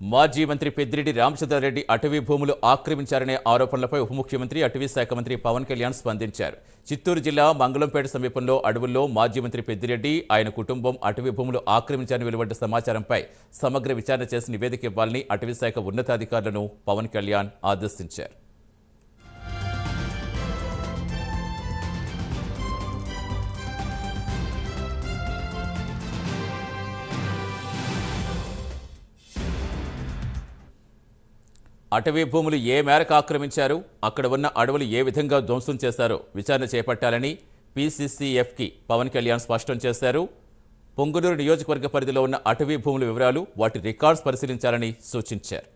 మాజీ మంత్రి పెద్దిరెడ్డి రామచంద్రారెడ్డి అటవీ భూములు ఆక్రమించారనే ఆరోపణలపై ఉప ముఖ్యమంత్రి అటవీ శాఖ మంత్రి పవన్ కళ్యాణ్ స్పందించారు. చిత్తూరు జిల్లా మంగళంపేట సమీపంలో అడవుల్లో మాజీ మంత్రి పెద్దిరెడ్డి ఆయన కుటుంబం అటవీ భూములు ఆక్రమించారని వెలువడ్డ సమాచారంపై సమగ్ర విచారణ చేసి నివేదిక ఇవ్వాలని అటవీ శాఖ ఉన్నతాధికారులను పవన్ కళ్యాణ్ ఆదేశించారు. అటవీ భూములు ఏ మేరకు ఆక్రమించారు, అక్కడ ఉన్న అడవులు ఏ విధంగా ధ్వంసం చేశారో విచారణ చేపట్టాలని పీసీసీఎఫ్కి పవన్ కళ్యాణ్ స్పష్టం చేశారు. పొంగునూరు నియోజకవర్గ పరిధిలో ఉన్న అటవీ భూముల వివరాలు, వాటి రికార్డ్స్ పరిశీలించాలని సూచించారు.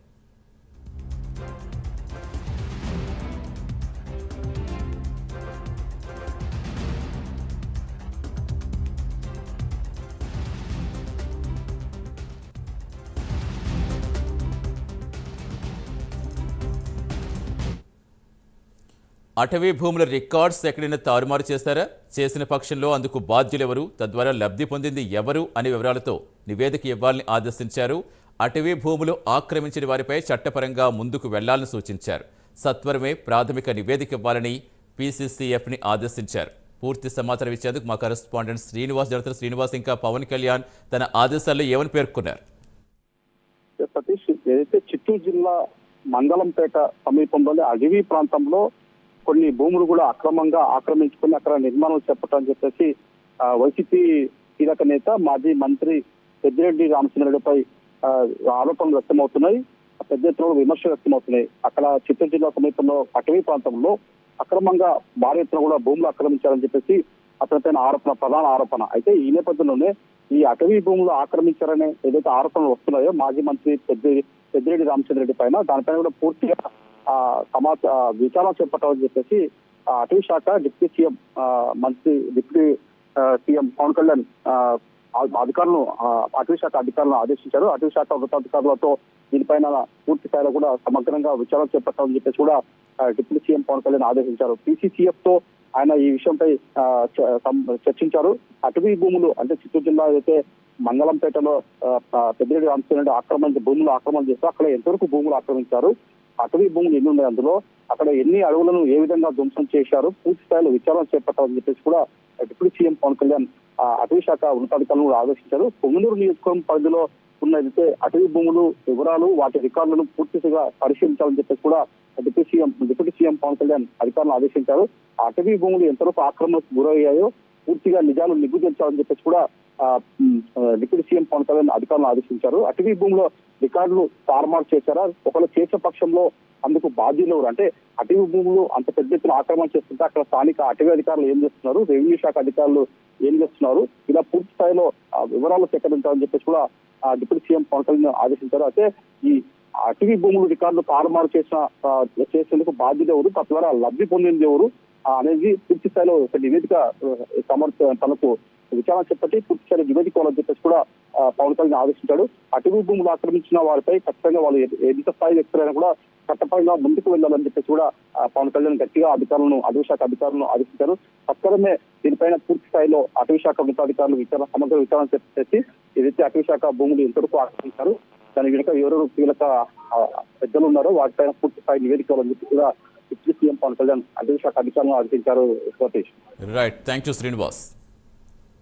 అటవీ భూముల రికార్డ్స్ ఎక్కడైనా తారుమారు చేశారా, చేసిన పక్షంలో అందుకు బాధ్యులెవరు, తద్వారా లబ్ధి పొందింది ఎవరు అనే వివరాలతో నివేదిక ఇవ్వాలని ఆదేశించారు. అటవీ భూములు ఆక్రమించిన వారిపై చట్టపరంగా ముందుకు వెళ్లాలని సూచించారు. సత్వరమే ప్రాథమిక నివేదిక ఇవ్వాలని పీసీసీఎఫ్ని ఆదేశించారు. పూర్తి సమాచారం ఇచ్చేందుకు మా కరెస్పాండెంట్ శ్రీనివాస్ జరుగుతున్న శ్రీనివాస్, ఇంకా పవన్ కళ్యాణ్ తన ఆదేశాల్లో ఏమని పేర్కొన్నారు? సతీష్, ఏదైతే చిత్తూరు జిల్లా మంగళంపేట సమీపంలోని అడవి ప్రాంతంలో కొన్ని భూములు కూడా అక్రమంగా ఆక్రమించుకుని అక్కడ నిర్మాణం చేపట్టాలని చెప్పేసి వైసీపీ కీలక నేత మాజీ మంత్రి పెద్దిరెడ్డి రామచంద్రరెడ్డిపై ఆరోపణలు వ్యక్తమవుతున్నాయి. పెద్ద ఎత్తున విమర్శలు వ్యక్తమవుతున్నాయి. అక్కడ చిత్తూరు జిల్లా సమీపంలో అటవీ ప్రాంతంలో అక్రమంగా భారీ ఎత్తున కూడా భూములు ఆక్రమించారని చెప్పేసి అతనిపైన ప్రధాన ఆరోపణ. అయితే ఈ నేపథ్యంలోనే ఈ అటవీ భూములు ఆక్రమించారనే ఏదైతే ఆరోపణలు వస్తున్నాయో మాజీ మంత్రి పెద్దిరెడ్డి రామచంద్రరెడ్డి పైన, దానిపైన కూడా పూర్తిగా విచారణ చేపట్టాలని చెప్పేసి అటవీ శాఖ డిప్యూటీ సీఎం పవన్ కళ్యాణ్ అధికారులను అటవీ శాఖ అధికారులను ఆదేశించారు. అటవీ శాఖ ఉన్నతాధికారులతో దీనిపైన పూర్తి స్థాయిలో కూడా సమగ్రంగా విచారణ చేపట్టాలని చెప్పేసి కూడా డిప్యూటీ సీఎం పవన్ కళ్యాణ్ ఆదేశించారు. పీసీసీఎఫ్ తో ఆయన ఈ విషయంపై చర్చించారు. అటవీ భూములు అంటే చిత్తూరు జిల్లా అయితే మంగళంపేటలో పెద్దిరెడ్డి రామచంద్రరెడ్డి భూములు ఆక్రమణ చేస్తారు. అక్కడ ఎంతవరకు భూములు ఆక్రమించారు, అటవీ భూములు ఎన్ని ఉన్నాయి, అందులో అక్కడ ఎన్ని అడవులను ఏ విధంగా ధ్వంసం చేశారు, పూర్తి స్థాయిలో విచారణ చేపట్టాలని చెప్పేసి కూడా డిప్యూటీ సీఎం పవన్ కళ్యాణ్ అటవీ శాఖ ఉన్నతాధికారులను కూడా ఆదేశించారు. పొంగునూరు నియోజకవర్గం పరిధిలో ఉన్న ఏదైతే అటవీ భూములు వివరాలు, వాటి రికార్డులను పూర్తిగా పరిశీలించాలని చెప్పేసి కూడా డిప్యూటీ సీఎం పవన్ కళ్యాణ్ అధికారులను ఆదేశించారు. అటవీ భూములు ఎంతవరకు ఆక్రమణకు గురయ్యాయో పూర్తిగా నిజాలు నిగ్గుదించాలని చెప్పేసి కూడా డిప్యూటీ సీఎం పవన్ కళ్యాణ్ అధికారులను ఆదేశించారు. అటవీ భూములో రికార్డులు తారుమారు చేశారా, ఒకవేళ చేసే పక్షంలో అందుకు బాధ్యులు ఎవరు, అంటే అటవీ భూములు అంత పెద్ద ఎత్తున ఆక్రమణ చేస్తుంటే అక్కడ స్థానిక అటవీ అధికారులు ఏం చేస్తున్నారు, రెవెన్యూ శాఖ అధికారులు ఏం చేస్తున్నారు, ఇలా పూర్తి స్థాయిలో వివరాలు సేకరించాలని చెప్పేసి కూడా డిప్యూటీ సీఎం పవన్ కళ్యాణ్ ఆదేశించారు. అయితే ఈ అటవీ భూములు రికార్డులు తారుమారు చేసేందుకు బాధ్యులు ఎవరు, తద్వారా లబ్ధి పొందింది ఎవరు అనేది పూర్తి స్థాయిలో ఒక నివేదిక తనకు విచారణ చేపట్టి పూర్తి స్థాయిలో నివేదిక ఇవ్వాలని చెప్పేసి కూడా పవన్ కళ్యాణ్ ఆదేశించాడు. అటవీ భూములు ఆక్రమించిన వారిపై ఖచ్చితంగా వాళ్ళు ఎంత స్థాయి వ్యక్తులైనా కూడా చట్టపరంగా ముందుకు వెళ్లాలని చెప్పేసి కూడా పవన్ కళ్యాణ్ గట్టిగా అటవీ శాఖ అధికారులను ఆదేశించారు. తత్వరమే దీనిపైన పూర్తి స్థాయిలో అటవీ శాఖ ఉన్నతాధికారులు సమగ్ర విచారణ చేసి ఏదైతే అటవీ శాఖ భూములు ఎంతవరకు ఆక్రమించారు, దాని వెనుక ఎవరెవరు కీలక పెద్దలు ఉన్నారో వాటిపైన పూర్తి స్థాయి నివేదిక ఇవ్వాలని చెప్పి కూడా డిప్యూటీ సీఎం పవన్ కళ్యాణ్ అటవీ శాఖ అధికారులను ఆదేశించారు. Right, thank you Srinivas.